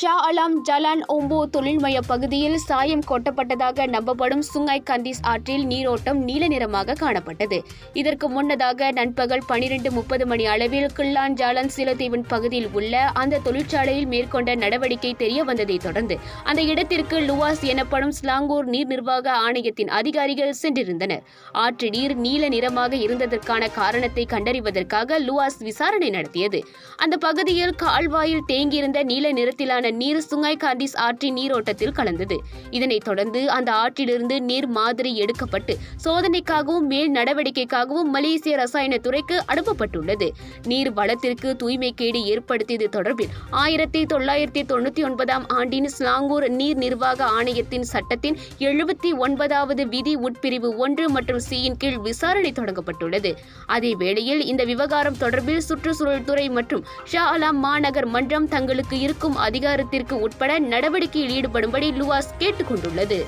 ஷா அலாம் ஜலான் ஓம்போ தொழில்மய பகுதியில் சாயம் கொட்டப்பட்டதாக நம்பப்படும் சுங்காய் கந்தீஸ் ஆற்றில் நீரோட்டம் நீல நிறமாக காணப்பட்டது. இதற்கு முன்னதாக நண்பகல் 12:30 மணி அளவில் கிள்ளான் ஜாலான் சிலதீவன் பகுதியில் உள்ள அந்த தொழிற்சாலையில் மேற்கொண்ட நடவடிக்கை தெரிய வந்ததை தொடர்ந்து அந்த இடத்திற்கு லுவாஸ் எனப்படும் ஸ்லாங்கூர் நீர் நிர்வாக ஆணையத்தின் அதிகாரிகள் சென்றிருந்தனர். ஆற்று நீர் நீல நிறமாக இருந்ததற்கான காரணத்தை கண்டறிவதற்காக லுவாஸ் விசாரணை நடத்தியது. அந்த பகுதியில் கால்வாயில் தேங்கியிருந்த நீல நிறத்திலான நீர் சுங்காய் கந்தீஸ் ஆற்றின் நீரோட்டத்தில் கலந்தது. இதனைத் தொடர்ந்து அந்த ஆற்றிலிருந்து நீர் மாதிரி எடுக்கப்பட்டு சோதனைக்காகவும் மேல் நடவடிக்கைக்காகவும் மலேசிய ரசாயன துறைக்கு அனுப்பப்பட்டுள்ளது. நீர் வளத்திற்கு தூய்மை கேடு ஏற்படுத்தியது தொடர்பில் 1999 ஆண்டின் ஸ்லாங்கூர் நீர் நிர்வாக ஆணையத்தின் சட்டத்தின் 79வது விதி உட்பிரிவு 1 மற்றும் C-யின் கீழ் விசாரணை தொடங்கப்பட்டுள்ளது. அதே வேளையில் இந்த விவகாரம் தொடர்பில் சுற்றுச்சூழல் துறை மற்றும் ஷா அலாம் மாநகர் மன்றம் தங்களுக்கு இருக்கும் அதிகாரத்திற்கு உட்பட நடவடிக்கையில் ஈடுபடும்படி லுவாஸ் கேட்டுக் கொண்டுள்ளது.